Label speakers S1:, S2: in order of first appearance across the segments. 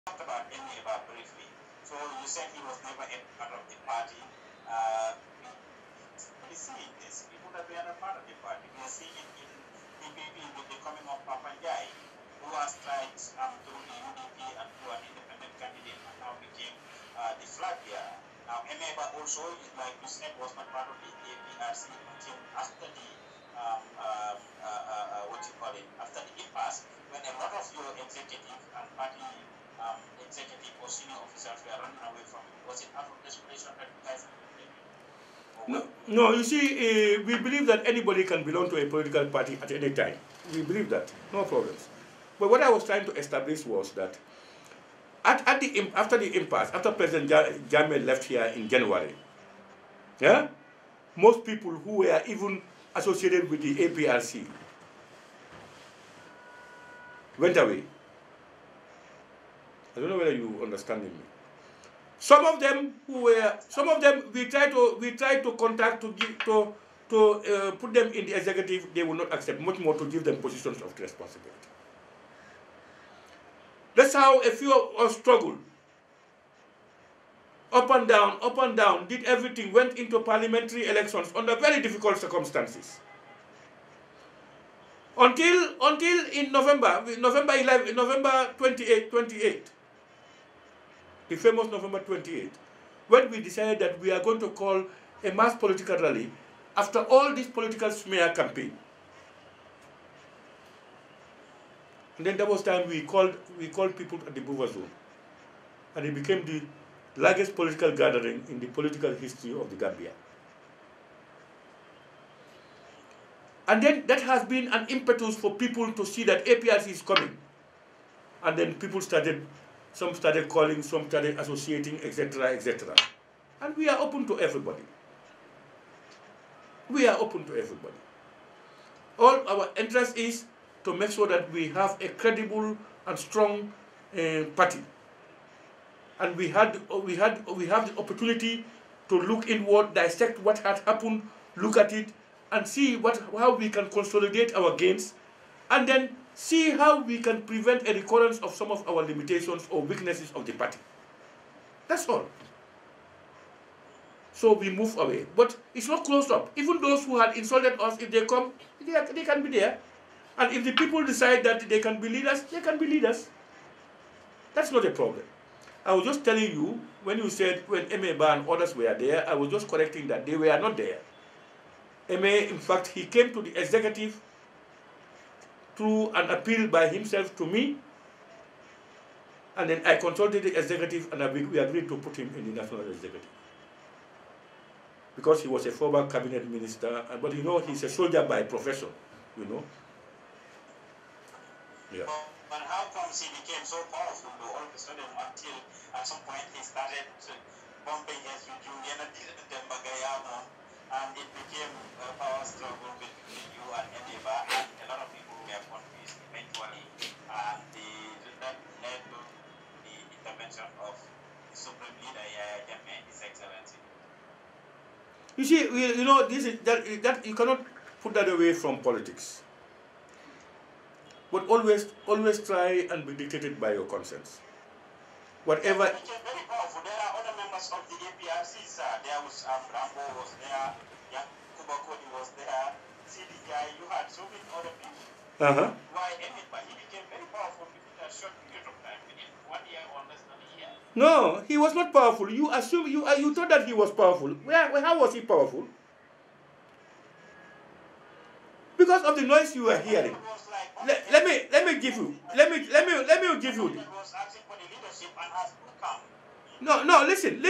S1: talked about Enieba briefly. So you said he was never a part of the party. Uh, we seeing this. People that were not part of the party. We are seeing it in PPP with the coming of Papanjai, who has tried through the UDP and through an independent candidate and now became the flag bearer. Now, Enieba also, like you said, was not part of the APRC until after the what you call it, after the impasse, when a lot of your executive and party executive or senior officers were running away from it. Was it out of desperation that you guys
S2: no, no, you see, we believe that anybody can belong to a political party at any time. We believe that, no problems. But what I was trying to establish was that after the impasse, after President Jammeh left here in January, yeah, most people who were even associated with the APRC went away. I don't know whether you understand me. Some of them we tried to contact to put them in the executive. They will not accept, much more to give them positions of responsibility. That's how a few of us struggled. Up and down, did everything, went into parliamentary elections under very difficult circumstances. Until in November 28, the famous November 28, when we decided that we are going to call a mass political rally after all this political smear campaign. And then there was time we called people at the Buva zone. And it became the largest political gathering in the political history of the Gambia. And then that has been an impetus for people to see that APRC is coming. And then people some started calling, some started associating, etc., etc. And we are open to everybody. We are open to everybody. All our interest is to make sure that we have a credible and strong party. And we have the opportunity to look inward, dissect what had happened, look at it, and see how we can consolidate our gains, and then see how we can prevent a recurrence of some of our limitations or weaknesses of the party. That's all. So we move away. But it's not closed up. Even those who had insulted us, if they come, they can be there. And if the people decide that they can be leaders, they can be leaders. That's not a problem. I was just telling you, when you said when Enieba and others were there, I was just correcting that they were not there. Enieba, in fact, he came to the executive through an appeal by himself to me, and then I consulted the executive, and we agreed to put him in the national executive. Because he was a former cabinet minister, but you know, he's a soldier by profession, you know. Yeah.
S1: But how comes he became so powerful all of a sudden until at some point he started bumping his Julian and it became a power struggle between you and Enieba, and a lot of people were confused eventually, and that led to the intervention of the Supreme Leader Yahya Jammeh, His Excellency.
S2: You see, you know, this is that you cannot put that away from politics. But always try and be dictated by your conscience. Whatever.
S1: It became very powerful. There are other members of the APRC, sir. There was Rambo was there, Yakuba Kodi was there, CDI. You had so many other people. Why Enieba? He became very powerful within a short period of time, within 1 year or less than a year.
S2: No, he was not powerful. You assume you thought that he was powerful. How was he powerful? Because of the noise you were hearing. Let me give you. No, listen.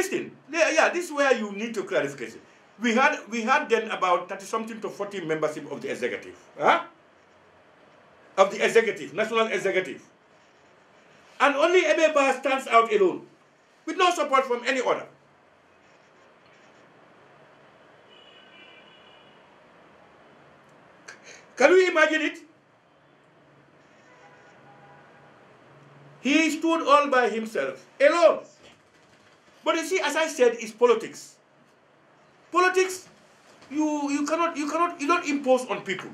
S2: Yeah, this is where you need to clarification. We had then about 30-something to 40 membership of the executive. Of the executive, national executive. And only Enieba stands out alone, with no support from any other. Can you imagine it? He stood all by himself, alone. But you see, as I said, it's politics. Politics, you don't impose on people,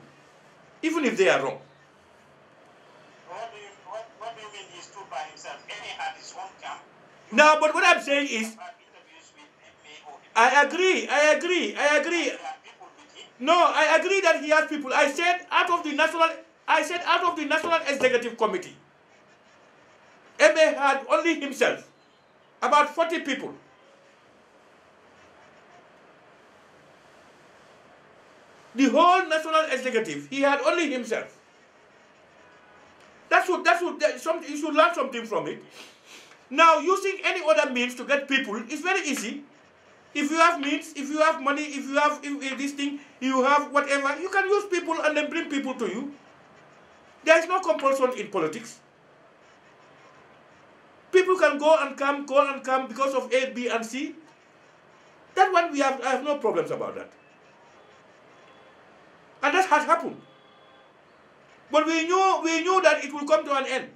S2: even if they are wrong.
S1: What do you mean he stood by himself? Any had his
S2: Now, but what I'm saying is, I agree. No, I agree that he has people. I said out of the national executive committee, MA had only himself, about 40 people. The whole national executive, he had only himself. You should learn something from it. Now, using any other means to get people is very easy. If you have means, if you have money, if you have this thing, you have whatever, you can use people and then bring people to you. There is no compulsion in politics. People can go and come because of A, B, and C. That one I have no problems about that. And that has happened. But we knew that it will come to an end.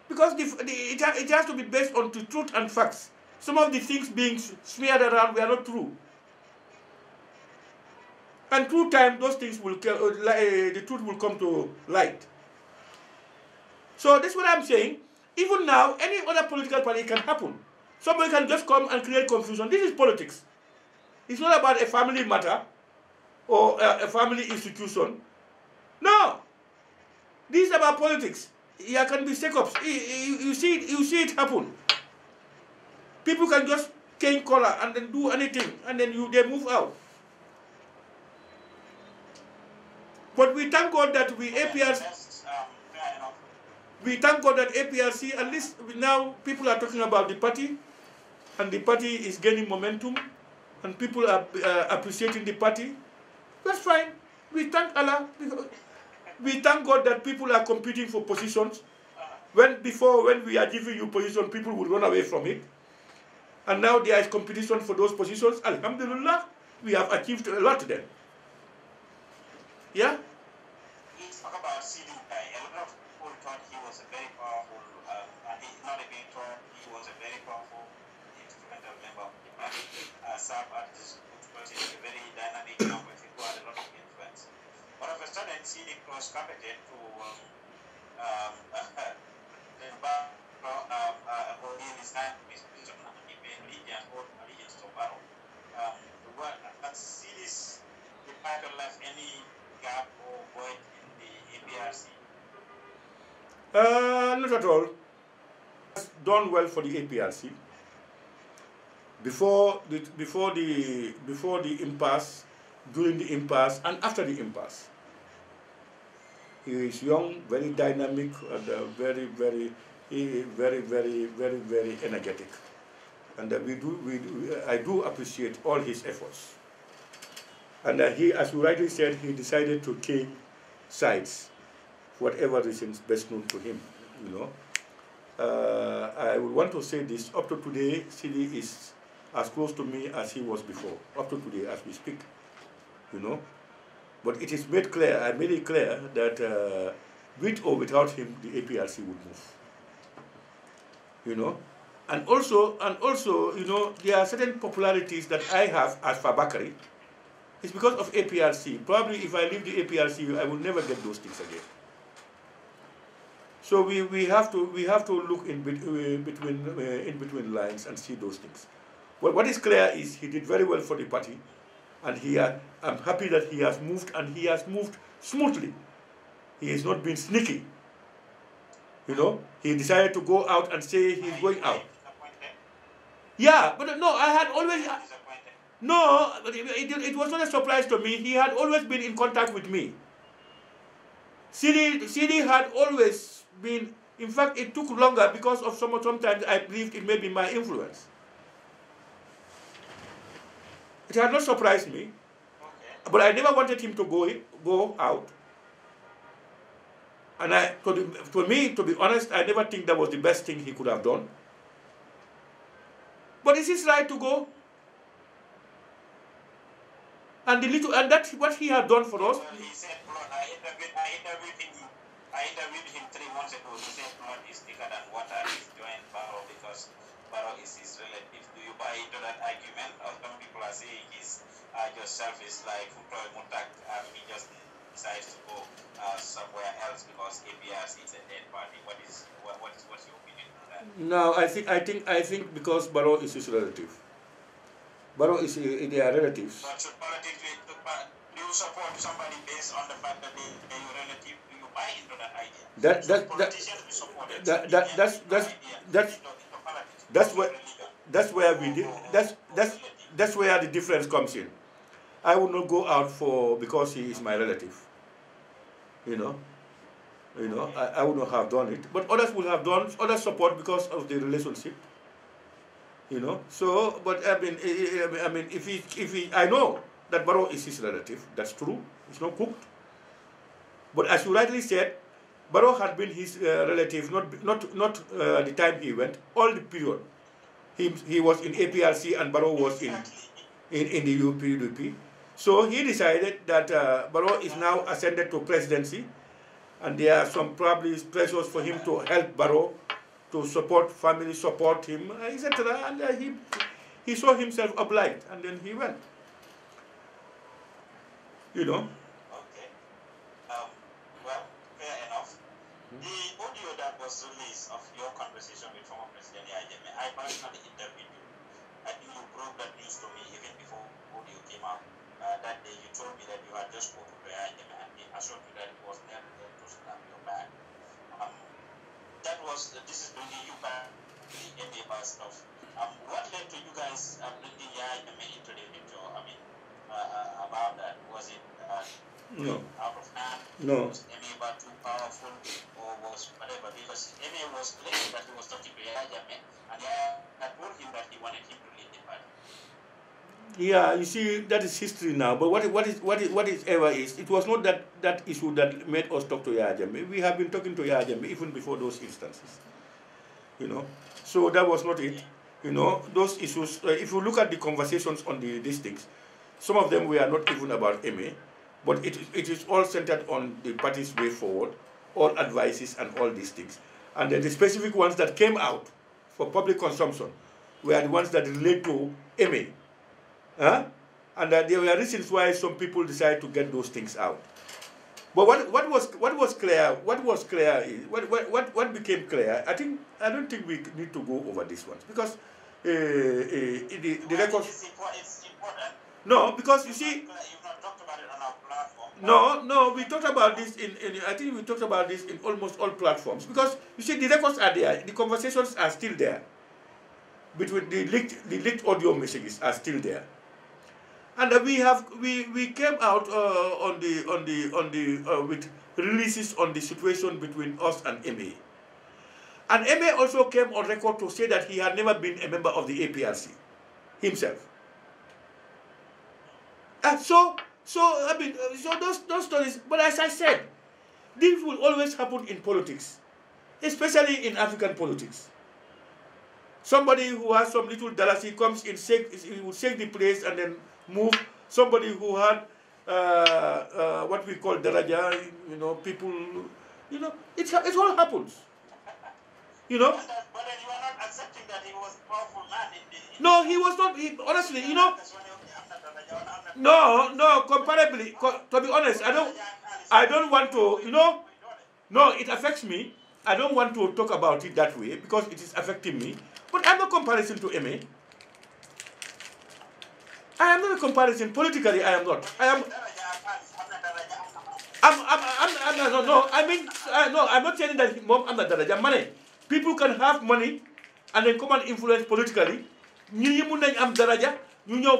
S2: Because it has to be based on the truth and facts. Some of the things being smeared around were not true. And through time, those things will, the truth will come to light. So that's what I'm saying. Even now, any other political party can happen. Somebody can just come and create confusion. This is politics. It's not about a family matter or a family institution. No. This is about politics. There can be shake-ups. You see it happen. People can just change color and then do anything, and then they move out. But we thank God that APRC, at least now people are talking about the party, and the party is gaining momentum, and people are appreciating the party. That's fine. We thank Allah. We thank God that people are competing for positions. When we are giving you position, people would run away from it. And now there is competition for those positions. Alhamdulillah, we have achieved a lot then. Yeah?
S1: He spoke about seeding guy. A lot of people thought he was a very powerful, not a mentor, he was a very powerful instrumental member of the party. Served as this a very dynamic member who had a lot of influence. But all of a sudden, seeding was committed to allegiance to Barrow. Is the title left any gap or void in the APRC?
S2: Not at all. It's done well for the APRC. Before the impasse, during the impasse, and after the impasse. He is young, very dynamic, and very energetic. And I do appreciate all his efforts. And he, as you rightly said, he decided to change sides, for whatever reasons best known to him. I would want to say this: up to today, Sidi is as close to me as he was before. Up to today, as we speak, But it is made clear. I made it clear that with or without him, the APRC would move. And also, there are certain popularities that I have as Fabakari. It's because of APRC. Probably if I leave the APRC, I will never get those things again. So we have to look in between lines and see those things. Well, what is clear is he did very well for the party, and I'm happy that he has moved, and he has moved smoothly. He has not been sneaky. He decided to go out and say he's going out. Yeah, but no, I had always. No, it was not a surprise to me. He had always been in contact with me. Sidi had always been. In fact, it took longer because of sometimes I believed it may be my influence. It had not surprised me, but I never wanted him to go out. And to me, to be honest, I never think that was the best thing he could have done. But it's his right to go. And that's what he had done for us.
S1: Well, he said, I interviewed him 3 months ago. He said blood is thicker than water. He's joined Barrow because Barrow is his relative. Do you buy into that argument? Or some people are saying he's just selfish, like Mutak, he just decides to go somewhere else because APRC is a dead party. What's
S2: Now I think because Barrow is his relative. Barrow is their relatives.
S1: But should politics do you support somebody based on the fact that they are your relative? Do you buy into that idea? Politicians be supported.
S2: That's where we did that's where the difference comes in. I would not go out for because he is my relative. You know. I would not have done it. But others would have done, others support because of the relationship. So, but I mean, if he, I know that Barrow is his relative. That's true. It's not cooked. But as you rightly said, Barrow had been his relative, not the time he went, all the period. He was in APRC and Barrow was in the UPDP. So he decided that Barrow is now ascended to presidency, and there are some probably pressures for him to help Barrow, to support family, support him, etc. And he saw himself obliged, and then he went.
S1: Okay. Well, fair enough. The audio that was released of your conversation with former President Yahya Jammeh, I personally interviewed you. I think you broke that news to me even before audio came out. That day you told me that you had just spoken to Yahya Jammeh, and he assured you that it was never there to slap your back. This is bringing you back to the MA stuff. What led to you guys bringing Yahya Jammeh into the picture? I mean, about that, was it
S2: No.
S1: out of hand?
S2: No.
S1: Was MA too powerful, or was whatever? Because MA was claiming that he was talking to Yahya Jammeh, and Yahya told him that he wanted him to lead the party.
S2: Yeah, you see, that is history now. But what is ever is, it was not that issue that made us talk to Yahya Jammeh. We have been talking to Yahya Jammeh even before those instances. So that was not it. Those issues. If you look at the conversations on these things, some of them were not even about MA, but it is all centered on the party's way forward, all advices and all these things. And then the specific ones that came out for public consumption were the ones that relate to MA. And there were reasons why some people decided to get those things out. But what was clear is what became clear. I don't think we need to go over these ones because the records.
S1: It's important.
S2: No, because you see.
S1: You've not talked about it on our platform.
S2: No, we talked about this I think we talked about this in almost all platforms because you see the records are there, the conversations are still there. Between the leaked audio messages are still there. And we came out with releases on the situation between us and MA. And MA also came on record to say that he had never been a member of the APRC himself. So those stories. But as I said, this will always happen in politics, especially in African politics. Somebody who has some little dollars, he comes in, he will shake the place and then move. Somebody who had what we call daraja, people, it all happens.
S1: But then you are not accepting that he was a powerful man in
S2: No, he was not. Honestly, No, comparably, to be honest, I don't want to, no, it affects me. I don't want to talk about it that way because it is affecting me. But I'm not comparison to MA. I am not a comparison. Politically, I am not. I'm not saying that I'm not daraja money. People can have money and then come and influence politically. Am daraja,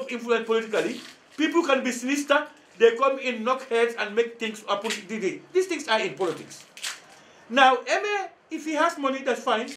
S2: influence politically. People can be sinister. They come in, knock heads and make things happen. These things are in politics. Now, MA, if he has money, that's fine.